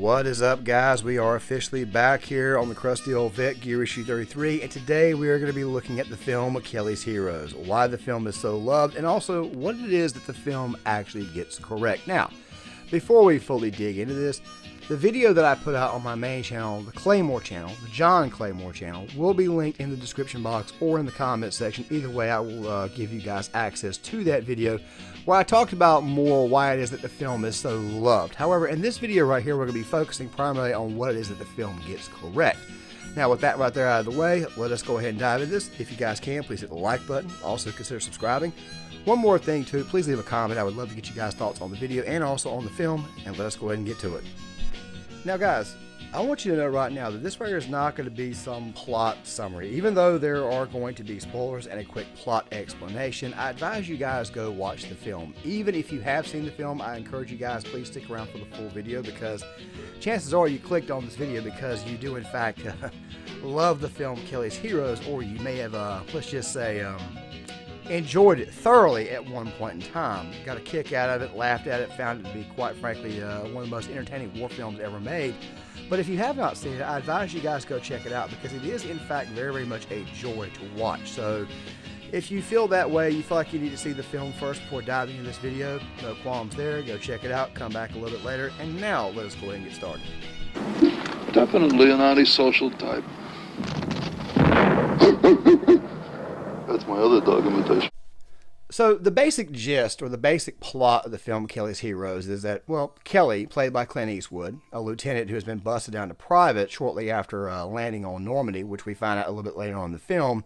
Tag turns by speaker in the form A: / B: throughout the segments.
A: What is up, guys? We are officially back here on the crusty old vet gear issue 33, and today we are going to be looking at the film Kelly's Heroes, why the film is so loved, and also what it is that the film actually gets correct. Now, before we fully dig into this, the video that I put out on my main channel, the Claymore channel, the John Claymore channel, will be linked in the description box or in the comment section. Either way, I will give you guys access to that video where I talked about more why it is that the film is so loved. However, in this video right here, we're going to be focusing primarily on what it is that the film gets correct. Now, with that right there out of the way, let us go ahead and dive into this. If you guys can, please hit the like button. Also, consider subscribing. One more thing, too, please leave a comment. I would love to get you guys' thoughts on the video and also on the film, and let us go ahead and get to it. Now, guys, I want you to know right now that this right here is not going to be some plot summary. Even though there are going to be spoilers and a quick plot explanation, I advise you guys go watch the film. Even if you have seen the film, I encourage you guys, please stick around for the full video, because chances are you clicked on this video because you do, in fact, love the film Kelly's Heroes, or you may have, let's just say, enjoyed it thoroughly at one point in time. Got a kick out of it, laughed at it, found it to be, quite frankly, one of the most entertaining war films ever made. But if you have not seen it, I advise you guys go check it out, because it is, in fact, very, very much a joy to watch. So if you feel that way, you feel like you need to see the film first before diving into this video, no qualms there. Go check it out, come back a little bit later, and now let us go ahead and get started.
B: Definitely an antisocial type. That's my other dog imitation.
A: So the basic gist, or the basic plot of the film Kelly's Heroes is that, well, Kelly, played by Clint Eastwood, a lieutenant who has been busted down to private shortly after landing on Normandy, which we find out a little bit later on in the film.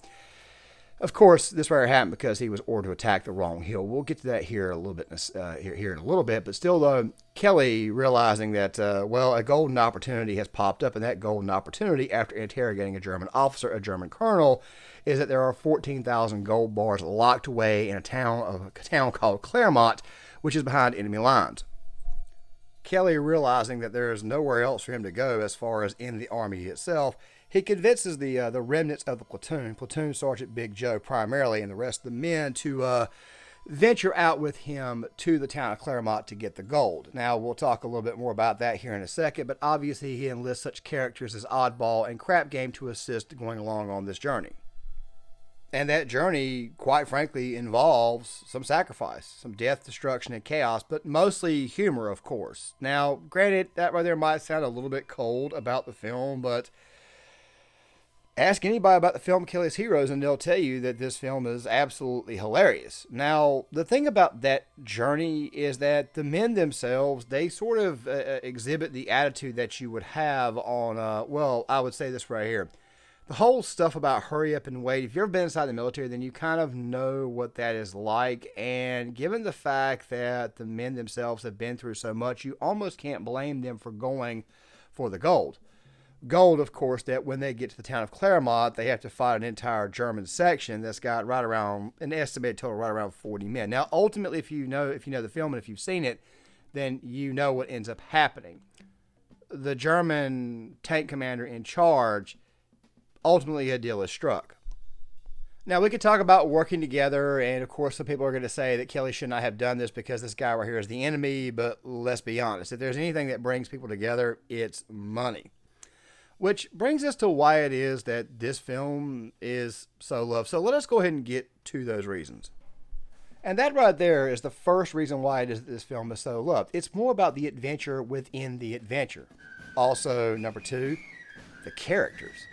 A: Of course, this right happened because he was ordered to attack the wrong hill. We'll get to that here a little bit, here in a little bit. But still, though, Kelly, realizing that, well, a golden opportunity has popped up, and that golden opportunity, after interrogating a German officer, a German colonel, is that there are 14,000 gold bars locked away in a town called Claremont, which is behind enemy lines. Kelly, realizing that there is nowhere else for him to go as far as in the army itself, he convinces the remnants of the Platoon Sergeant Big Joe primarily, and the rest of the men to venture out with him to the town of Claremont to get the gold. Now, we'll talk a little bit more about that here in a second, but obviously he enlists such characters as Oddball and Crap Game to assist going along on this journey. And that journey, quite frankly, involves some sacrifice, some death, destruction, and chaos, but mostly humor, of course. Now, granted, that right there might sound a little bit cold about the film, but ask anybody about the film Kelly's Heroes and they'll tell you that this film is absolutely hilarious. Now, the thing about that journey is that the men themselves, they sort of exhibit the attitude that you would have on, well, I would say this right here. The whole stuff about hurry up and wait, if you've ever been inside the military, then you kind of know what that is like. And given the fact that the men themselves have been through so much, you almost can't blame them for going for the gold. Gold, of course, that when they get to the town of Claremont, they have to fight an entire German section that's got right around, an estimated total right around 40 men. Now, ultimately, if you know the film and if you've seen it, then you know what ends up happening. The German tank commander in charge, ultimately a deal is struck. Now, we could talk about working together, and of course some people are going to say that Kelly should not have done this because this guy right here is the enemy, but let's be honest. If there's anything that brings people together, it's money. Which brings us to why it is that this film is so loved. So let us go ahead and get to those reasons. And that right there is the first reason why it is that this film is so loved. It's more about the adventure within the adventure. Also, number two, the characters.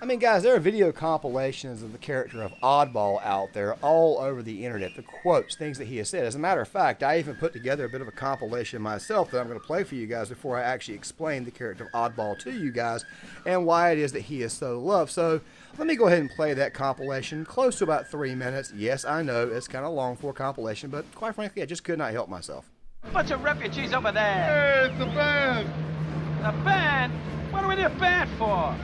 A: I mean, guys, there are video compilations of the character of Oddball out there all over the internet. The quotes, things that he has said. As a matter of fact, I even put together a bit of a compilation myself that I'm going to play for you guys before I actually explain the character of Oddball to you guys and why it is that he is so loved. So let me go ahead and play that compilation, close to about 3 minutes. Yes, I know, it's kind of long for a compilation, but quite frankly, I just could not help myself.
C: Bunch of refugees over there.
B: Hey, it's the band.
C: A band? What do we need a band for?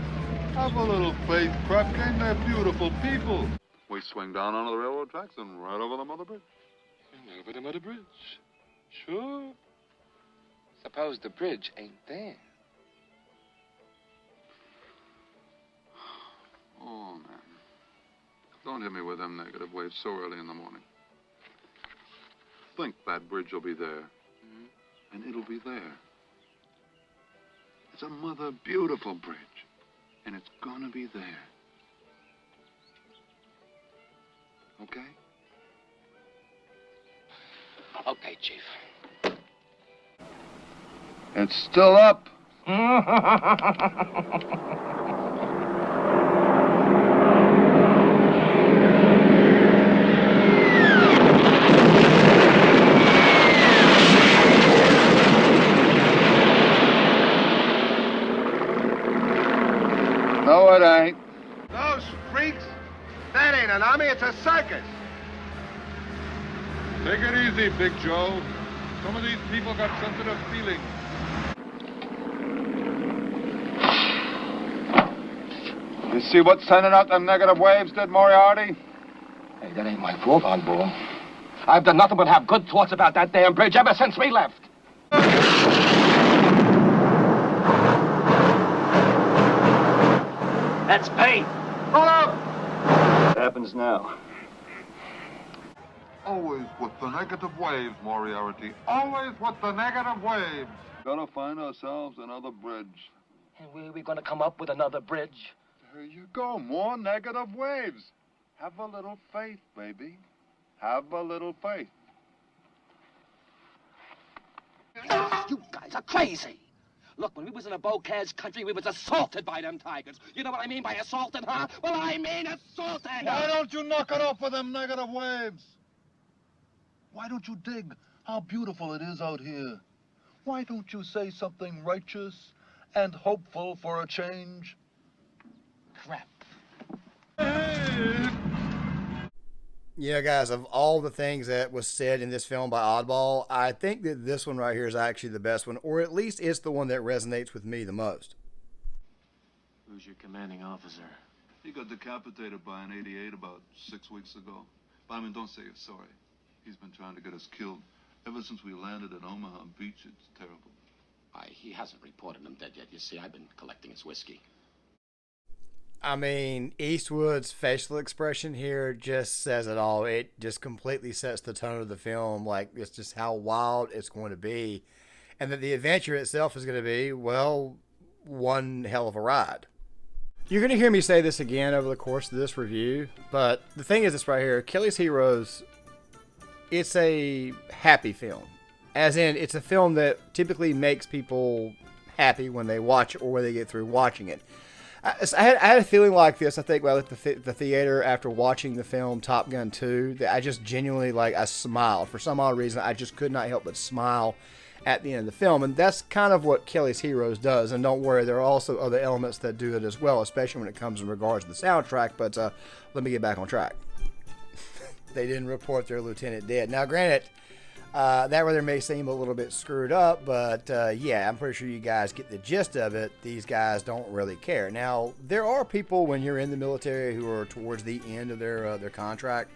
B: Have a little faith, Crap Game. They're beautiful people. We swing down onto the railroad tracks and right over the Mother Bridge. Over the Mother Bridge. Sure.
D: Suppose the bridge ain't there.
B: Oh, man. Don't hit me with them negative waves so early in the morning. Think that bridge will be there. And it'll be there. It's a mother beautiful bridge. And it's gonna be there. Okay?
D: Okay, Chief.
B: It's still up. No, it ain't.
E: Those freaks? That ain't an army, it's a circus.
B: Take it easy, Big Joe. Some of these people got sensitive feelings. You see what sending out them negative waves did, Moriarty?
D: Hey, that ain't my fault, Oddball. I've done nothing but have good thoughts about that damn bridge ever since we left.
C: That's bait.
E: Hold up!
C: What happens now?
B: Always with the negative waves, Moriarty. Always with the negative waves. Gotta find ourselves another bridge.
D: And where are we gonna come up with another bridge?
B: There you go, more negative waves. Have a little faith, baby. Have a little faith.
D: You guys are crazy. Look, when we was in a Bocage country, we was assaulted by them tigers. You know what I mean by assaulted, huh? Well, I mean assaulted.
B: Why don't you knock it off with them negative waves? Why don't you dig how beautiful it is out here? Why don't you say something righteous and hopeful for a change?
D: Crap.
A: You know, guys, of all the things that was said in this film by Oddball, I think that this one right here is actually the best one, or at least it's the one that resonates with me the most.
C: Who's your commanding officer?
B: He got decapitated by an 88 about 6 weeks ago. But I mean, don't say you're sorry. He's been trying to get us killed ever since we landed at Omaha Beach. It's terrible.
D: He hasn't reported him dead yet. You see, I've been collecting his whiskey.
A: I mean, Eastwood's facial expression here just says it all. It just completely sets the tone of the film. Like, it's just how wild it's going to be. And that the adventure itself is going to be, well, one hell of a ride. You're going to hear me say this again over the course of this review, but the thing is this right here, Kelly's Heroes, it's a happy film. As in, it's a film that typically makes people happy when they watch it or when they get through watching it. I had a feeling like this, I think, while at the theater after watching the film Top Gun 2, that I just genuinely, I smiled. For some odd reason, I just could not help but smile at the end of the film. And that's kind of what Kelly's Heroes does. And don't worry, there are also other elements that do it as well, especially when it comes in regards to the soundtrack. But let me get back on track. They didn't report their lieutenant dead. Now, granted, that rather may seem a little bit screwed up, but yeah, I'm pretty sure you guys get the gist of it. These guys don't really care. Now, there are people when you're in the military who are towards the end of their contract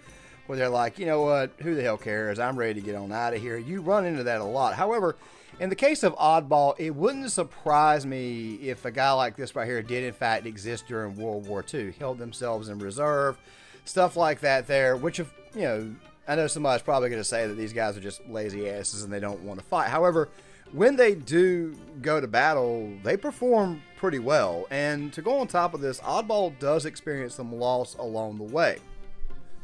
A: where they're like, you know what, who the hell cares? I'm ready to get on out of here. You run into that a lot. However, in the case of Oddball, it wouldn't surprise me if a guy like this right here did in fact exist during World War II, held themselves in reserve, stuff like that there, which, if, you know, I know somebody's probably going to say that these guys are just lazy asses and they don't want to fight. However, when they do go to battle, they perform pretty well. And to go on top of this, Oddball does experience some loss along the way.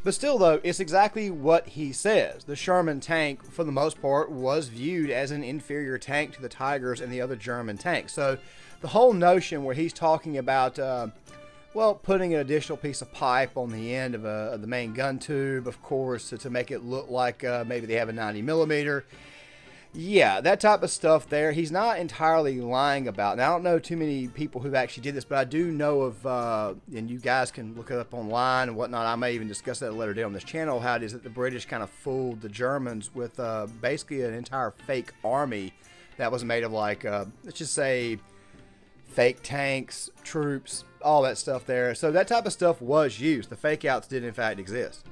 A: But still, though, it's exactly what he says. The Sherman tank, for the most part, was viewed as an inferior tank to the Tigers and the other German tanks. So the whole notion where he's talking about well, putting an additional piece of pipe on the end of the main gun tube, of course, to make it look like maybe they have a 90 millimeter. Yeah, that type of stuff there, he's not entirely lying about. Now, I don't know too many people who actually did this, but I do know of, and you guys can look it up online and whatnot. I may even discuss that later today on this channel, how it is that the British kind of fooled the Germans with basically an entire fake army that was made of, like, let's just say, fake tanks, troops, all that stuff there. So that type of stuff was used. The fake outs did in fact exist.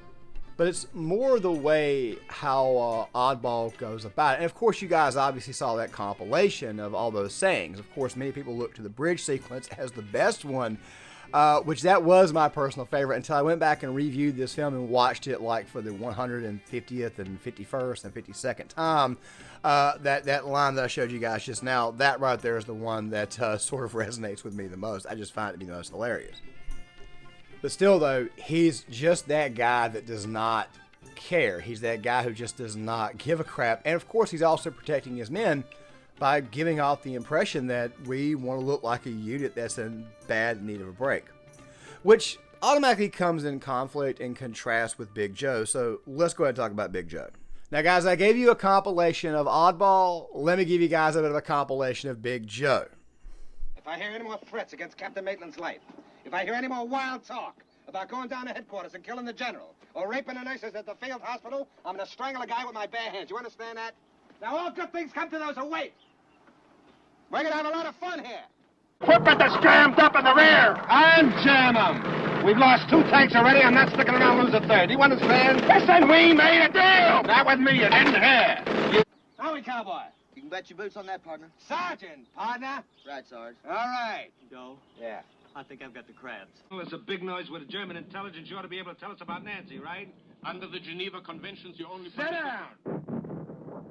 A: But it's more the way how Oddball goes about it. And of course you guys obviously saw that compilation of all those sayings. Of course many people look to the bridge sequence as the best one which that was my personal favorite until I went back and reviewed this film and watched it like for the 150th and 51st and 52nd time. That line that I showed you guys just now, that right there is the one that sort of resonates with me the most. I just find it to be the most hilarious. But still, though, he's just that guy that does not care. He's that guy who just does not give a crap. And, of course, he's also protecting his men by giving off the impression that we want to look like a unit that's in bad need of a break. Which automatically comes in conflict and contrast with Big Joe. So let's go ahead and talk about Big Joe. Now, guys, I gave you a compilation of Oddball. Let me give you guys a bit of a compilation of Big Joe.
E: If I hear any more threats against Captain Maitland's life, if I hear any more wild talk about going down to headquarters and killing the general, or raping the nurses at the field hospital, I'm going to strangle a guy with my bare hands. You understand that? Now, all good things come to those who wait. We're going to have a lot of fun here.
B: Whip at the jammed up in the rear. And jam them. We've lost 2 tanks already. I'm not sticking around to lose a third. You understand? Listen, we made a deal. Not with me. It isn't here.
E: Howdy, cowboy.
F: You can bet your boots on that, partner.
E: Sergeant, partner.
F: Right, Sarge.
E: All right.
C: Joe,
E: Yeah.
C: I think I've got the crabs.
G: Well, it's a big noise with German intelligence. You ought to be able to tell us about Nancy, right? Under the Geneva Conventions, you only...
E: Sit down.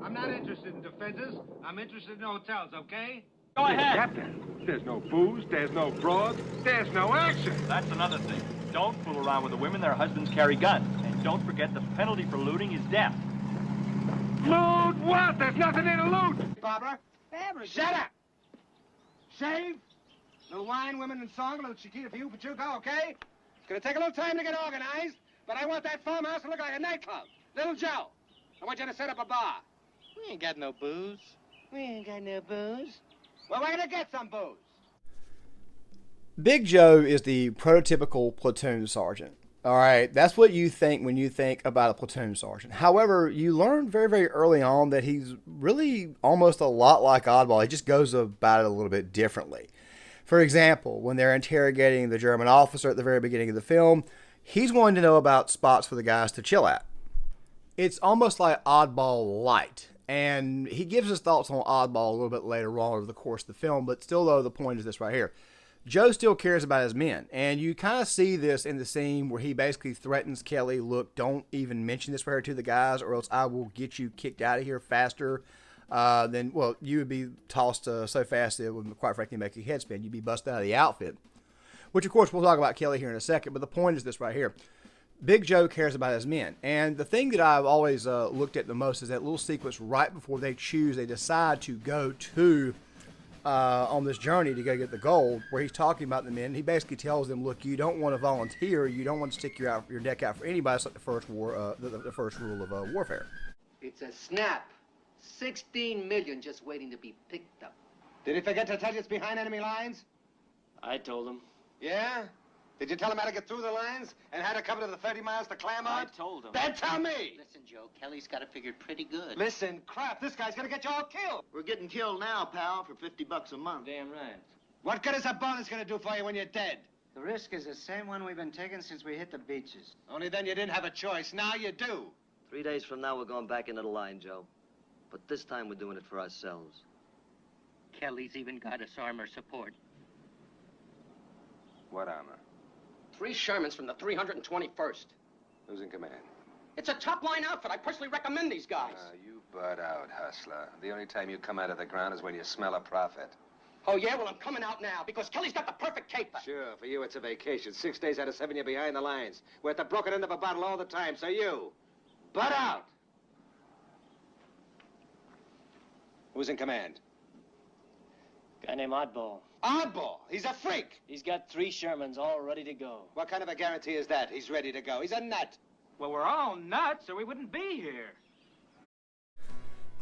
G: I'm not interested in defenses. I'm interested in hotels, okay?
C: Go ahead.
B: Captain, there's no booze, there's no broad, there's no action.
H: That's another thing. Don't fool around with the women. Their husbands carry guns. And don't forget the penalty for looting is death.
B: Loot what? There's nothing there to loot.
E: Barbara. Shut up. Shave. Little wine, women, and song. A little chiquita for you, Pachuca, okay? It's going to take a little time to get organized, but I want that farmhouse to look like a nightclub. Little Joe, I want you to set up a bar.
F: We ain't got no booze. We ain't got no booze.
E: Well, we're going to get some booze.
A: Big Joe is the prototypical platoon sergeant. All right, that's what you think when you think about a platoon sergeant. However, you learn very, very early on that he's really almost a lot like Oddball. He just goes about it a little bit differently. For example, when they're interrogating the German officer at the very beginning of the film, he's wanting to know about spots for the guys to chill at. It's almost like Oddball light. And he gives his thoughts on Oddball a little bit later on over the course of the film, but still, though, the point is this right here. Joe still cares about his men, and you kind of see this in the scene where he basically threatens Kelly, look, don't even mention this right here to the guys, or else I will get you kicked out of here faster than, well, you would be tossed so fast it would, quite frankly, make your head spin. You'd be busted out of the outfit, which, of course, we'll talk about Kelly here in a second, but the point is this right here. Big Joe cares about his men. And the thing that I've always looked at the most is that little sequence right before they decide to go to, on this journey to go get the gold, where he's talking about the men. He basically tells them, look, you don't want to volunteer. You don't want to stick your neck out for anybody. It's like the first the first rule of warfare.
F: It's a snap. 16 million just waiting to be picked up.
E: Did he forget to tell you it's behind enemy lines?
F: I told him.
E: Yeah? Did you tell him how to get through the lines and how to cover the 30 miles to Claremont?
F: I told him.
E: Then tell me!
F: Listen, Joe, Kelly's got it figured pretty good.
E: Listen, crap, this guy's gonna get you all killed.
F: We're getting killed now, pal, for $50 a month. Damn right.
E: What good is a bonus gonna do for you when you're dead?
F: The risk is the same one we've been taking since we hit the beaches.
E: Only then you didn't have a choice. Now you do.
I: 3 days from now, we're going back into the line, Joe. But this time, we're doing it for ourselves.
F: Kelly's even got us armor support.
E: What armor?
D: 3 Shermans from the 321st.
E: Who's in command?
D: It's a top-line outfit. I personally recommend these guys.
E: You butt out, hustler. The only time you come out of the ground is when you smell a profit.
D: Oh, yeah? Well, I'm coming out now because Kelly's got the perfect caper.
E: Sure, for you it's a vacation. 6 days out of 7 you're behind the lines. We're at the broken end of a bottle all the time, so you, butt out. Who's in command?
F: Guy named Oddball.
E: Oddball. He's a freak.
F: He's got 3 Shermans all ready to go.
E: What kind of a guarantee is that? He's ready to go. He's a nut.
C: Well, we're all nuts, or we wouldn't be here.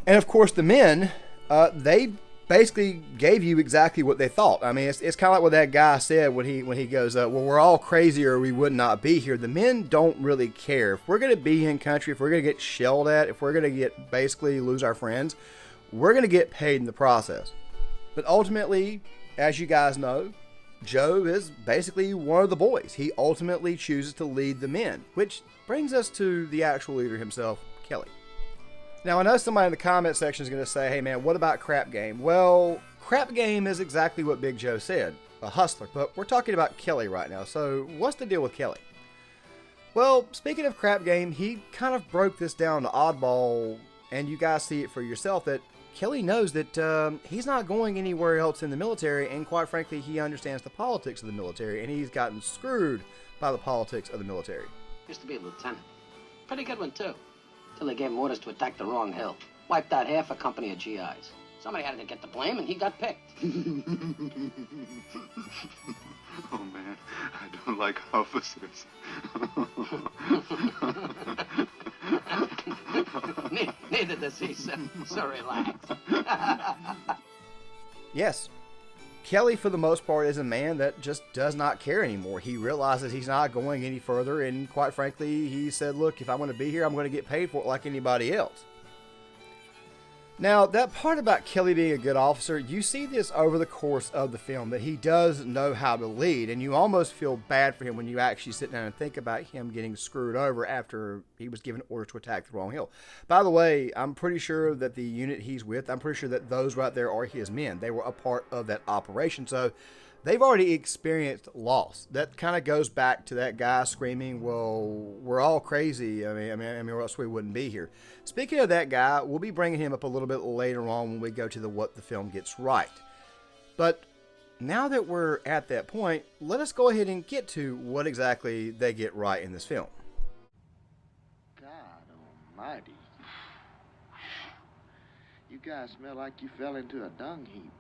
A: And of course, the men, they basically gave you exactly what they thought. I mean, it's kind of like what that guy said when he goes, well, we're all crazy or we would not be here. The men don't really care. If we're going to be in country, if we're going to get shelled at, if we're going to get basically lose our friends, we're going to get paid in the process. But ultimately, as you guys know, Joe is basically one of the boys. He ultimately chooses to lead the men, which brings us to the actual leader himself, Kelly. Now, I know somebody in the comment section is going to say, hey man, what about Crap Game? Well, Crap Game is exactly what Big Joe said. a hustler. But we're talking about Kelly right now. So what's the deal with Kelly? Well, speaking of crap game, he kind of broke this down to Oddball, and you guys see it for yourself, that Kelly knows that he's not going anywhere else in the military, and quite frankly, he understands the politics of the military, and he's gotten screwed by the politics of the military.
D: Used to be a lieutenant. Pretty good one, too. Till they gave him orders to attack the wrong hill. Wiped out half a company of GIs. Somebody had to get the blame, and he got picked.
B: Oh, man, I don't like officers.
D: Neither does he, so relax.
A: Yes, Kelly, for the most part, is a man that just does not care anymore. He realizes he's not going any further, and quite frankly, he said, look, if I'm going to be here, I'm going to get paid for it like anybody else. Now, that part about Kelly being a good officer, you see this over the course of the film, that he does know how to lead, and you almost feel bad for him when you actually sit down and think about him getting screwed over after he was given orders to attack the wrong hill. By the way, I'm pretty sure that the unit he's with, I'm pretty sure that those right there are his men. They were a part of that operation, so they've already experienced loss. That kind of goes back to that guy screaming, well, we're all crazy. I mean, or else we wouldn't be here. Speaking of that guy, we'll be bringing him up a little bit later on when we go to the what the film gets right. But now that we're at that point, let us go ahead and get to what exactly they get right in this film.
J: God almighty. You guys smell like you fell into a dung heap.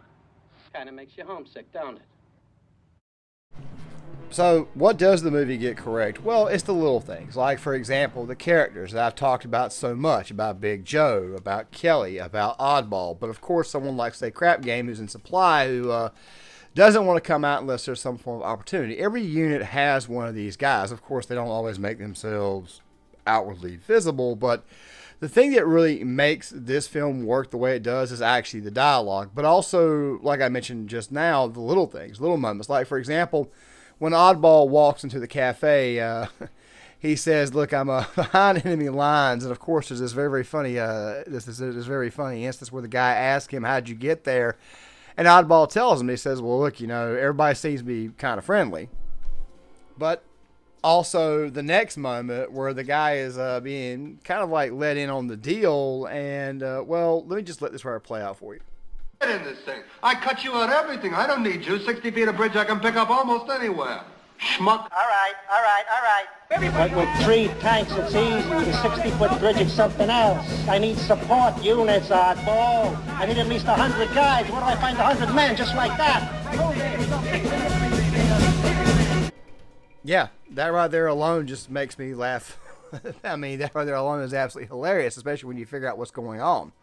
D: Kind of makes you homesick, don't it?
A: So, what does the movie get correct? Well, it's the little things. Like, for example, the characters that I've talked about so much. About Big Joe, about Kelly, about Oddball. But, of course, someone like, say, Crap Game, who's in supply, who doesn't want to come out unless there's some form of opportunity. Every unit has one of these guys. Of course, they don't always make themselves outwardly visible, but the thing that really makes this film work the way it does is actually the dialogue, but also, like I mentioned just now, the little things, little moments. Like, for example, when Oddball walks into the cafe, he says, look, I'm behind enemy lines. And, of course, there's this very funny, this very funny instance where the guy asks him, how'd you get there? And Oddball tells him, he says, well, look, you know, everybody seems to be kind of friendly. But also, the next moment where the guy is being kind of like let in on the deal, and, well, let me just let this right play out for you.
K: Get in this thing. I cut you out everything. I don't need you. 60 feet of bridge I can pick up almost anywhere. Schmuck.
L: All right. But with 3 tanks, it's easy. The 60-foot bridge is something else. I need support units, Oddball. I need at least 100 guys. Where do I find 100 men just like that?
A: Yeah, that right there alone just makes me laugh. I mean, that right there alone is absolutely hilarious, especially when you figure out what's going on.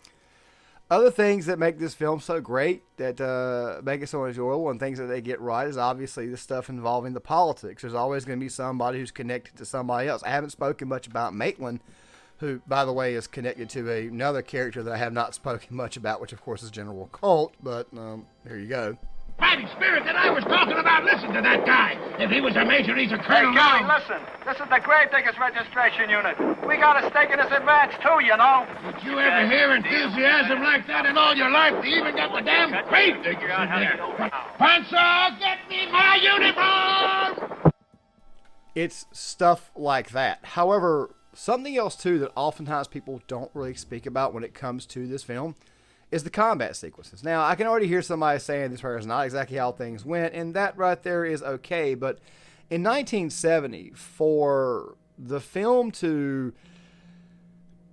A: Other things that make this film so great, that make it so enjoyable, and things that they get right, is obviously the stuff involving the politics. There's always going to be somebody who's connected to somebody else. I haven't spoken much about Maitland, who, by the way, is connected to another character that I have not spoken much about, which, of course, is General Colt, but here you go.
G: Fighting spirit that I was talking about. Listen to that guy. If he was a major, he's a colonel
C: Hey, Kelly,
G: now.
C: listen. This is the Gravediggers registration unit. We got a stake in this advance, too, you know.
G: Did you ever hear enthusiasm like that in all your life? They even got the damn Gravediggers in there. Panzer, get me my uniform!
A: It's stuff like that. However, something else, too, that oftentimes people don't really speak about when it comes to this film is the combat sequences. Now, I can already hear somebody saying this is not exactly how things went, and that right there is okay, but in 1970, for the film to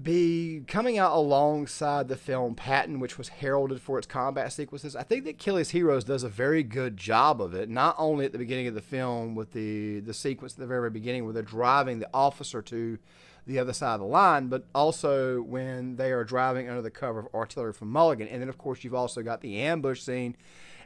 A: be coming out alongside the film Patton, which was heralded for its combat sequences, I think that Kelly's Heroes does a very good job of it, not only at the beginning of the film with the sequence at the very beginning where they're driving the officer to the other side of the line, but also when they are driving under the cover of artillery from Mulligan. And then, of course, you've also got the ambush scene.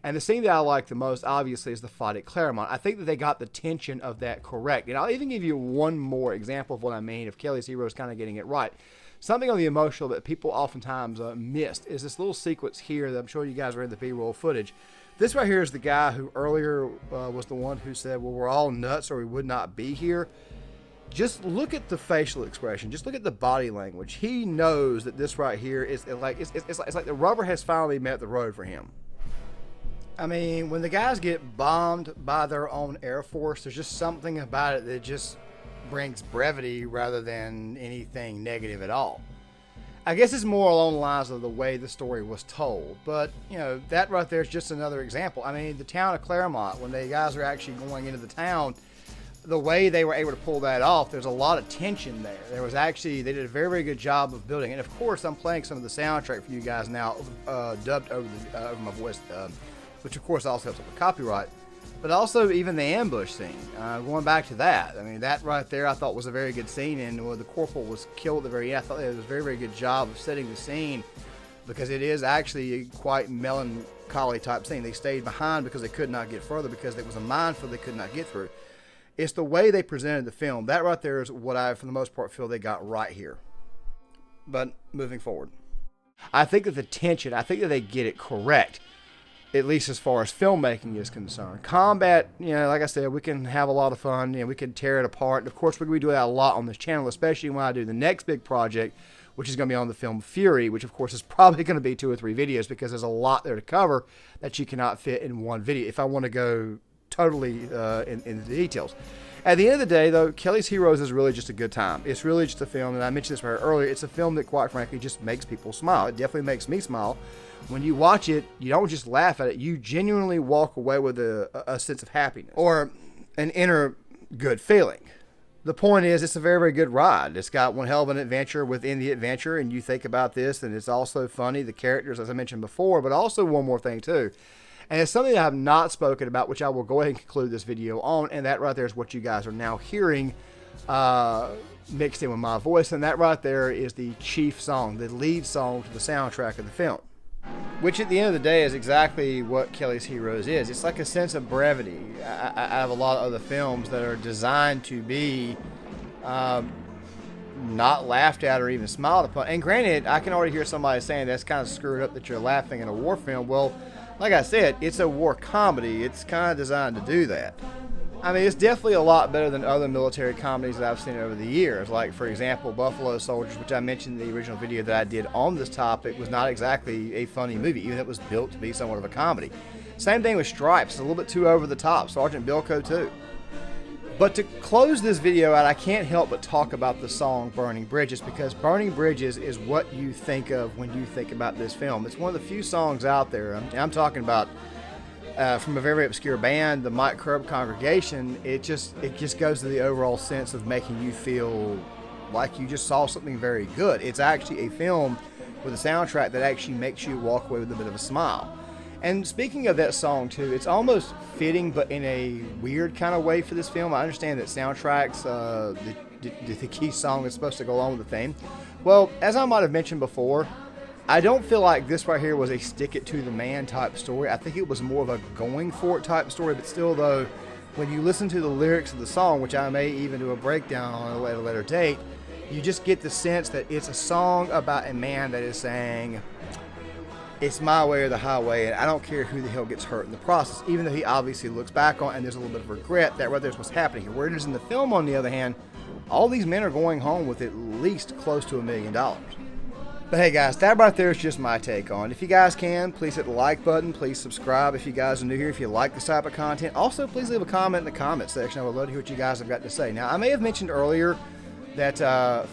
A: And the scene that I like the most, obviously, is the fight at Claremont. I think that they got the tension of that correct. And I'll even give you one more example of what I mean, of Kelly's Heroes kind of getting it right. Something on the emotional that people oftentimes missed is this little sequence here that I'm sure you guys read the B-roll footage. This right here is the guy who earlier was the one who said, well, we're all nuts or we would not be here. Just look at the facial expression. Just look at the body language. He knows that this right here is like it's like the rubber has finally met the road for him. I mean, when the guys get bombed by their own Air Force, there's just something about it that just brings brevity rather than anything negative at all. I guess it's more along the lines of the way the story was told. But, you know, that right there is just another example. I mean, the town of Claremont, when the guys are actually going into the town, the way they were able to pull that off, there's a lot of tension there. There was actually, they did a very, very good job of building it. And of course, I'm playing some of the soundtrack for you guys now, dubbed over my voice, which of course also helps with copyright. But also even the ambush scene, going back to that. I mean, that right there I thought was a very good scene. And when the corporal was killed at the very end, I thought it was a very, very good job of setting the scene, because it is actually a quite melancholy type scene. They stayed behind because they could not get further, because there was a minefield they could not get through. It's the way they presented the film. That right there is what I, for the most part, feel they got right here. But moving forward, I think that the tension, I think that they get it correct, at least as far as filmmaking is concerned. Combat, you know, like I said, we can have a lot of fun, and we can tear it apart. And of course, we're going to be doing that a lot on this channel, especially when I do the next big project, which is going to be on the film Fury, which of course is probably going to be 2 or 3 videos, because there's a lot there to cover that you cannot fit in one video if I want to go totally in the details. At the end of the day, though, Kelly's Heroes is really just a good time. It's really just a film, and I mentioned this right earlier, it's a film that, quite frankly, just makes people smile. It definitely makes me smile. When you watch it, you don't just laugh at it. You genuinely walk away with a sense of happiness or an inner good feeling. The point is, it's a very, very good ride. It's got one hell of an adventure within the adventure, and you think about this, and it's also funny, the characters, as I mentioned before, but also one more thing, too. And it's something that I have not spoken about, which I will go ahead and conclude this video on, and that right there is what you guys are now hearing mixed in with my voice, and that right there is the chief song, the lead song to the soundtrack of the film. Which at the end of the day is exactly what Kelly's Heroes is. It's like a sense of brevity out of a lot of other films that are designed to be not laughed at or even smiled upon. And granted, I can already hear somebody saying that's kind of screwed up that you're laughing in a war film. Well, like I said, it's a war comedy. It's kind of designed to do that. I mean, it's definitely a lot better than other military comedies that I've seen over the years. Like, for example, Buffalo Soldiers, which I mentioned in the original video that I did on this topic, was not exactly a funny movie, even though it was built to be somewhat of a comedy. Same thing with Stripes, a little bit too over the top. Sergeant Bilko, too. But to close this video out, I can't help but talk about the song Burning Bridges, because Burning Bridges is what you think of when you think about this film. It's one of the few songs out there, I'm talking about from a very, very obscure band, the Mike Curb Congregation. It just goes to the overall sense of making you feel like you just saw something very good. It's actually a film with a soundtrack that actually makes you walk away with a bit of a smile. And speaking of that song too, it's almost fitting, but in a weird kind of way for this film. I understand that soundtracks, the key song is supposed to go along with the theme. Well, as I might have mentioned before, I don't feel like this right here was a stick it to the man type story. I think it was more of a going for it type story, but still though, when you listen to the lyrics of the song, which I may even do a breakdown on at a later date, you just get the sense that it's a song about a man that is saying, it's my way or the highway, and I don't care who the hell gets hurt in the process, even though he obviously looks back on it and there's a little bit of regret that right there's what's happening here. Where it is in the film, on the other hand, all these men are going home with at least close to $1 million. But hey guys, that right there is just my take on it. If you guys can, please hit the like button. Please subscribe if you guys are new here, if you like this type of content. Also, please leave a comment in the comment section. I would love to hear what you guys have got to say. Now, I may have mentioned earlier that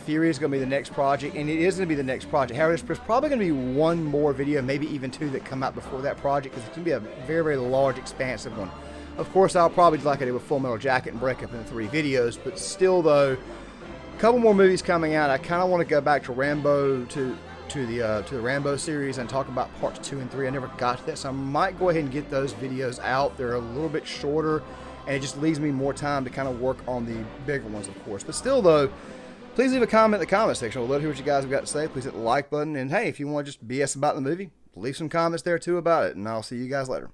A: Fury is going to be the next project, and it is going to be the next project. However, there's probably going to be one more video, maybe even 2 that come out before that project, because it's going to be a very, very large, expansive one. Of course, I'll probably do like I did with Full Metal Jacket and break up into 3 videos, but still though, a couple more movies coming out. I kind of want to go back to Rambo, to the Rambo series, and talk about parts 2 and 3. I never got to that, so I might go ahead and get those videos out. They're a little bit shorter, and it just leaves me more time to kind of work on the bigger ones, of course. But still though, please leave a comment in the comment section. I'd love to hear what you guys have got to say. Please hit the like button, and hey, if you want to just BS about the movie, leave some comments there too about it, and I'll see you guys later.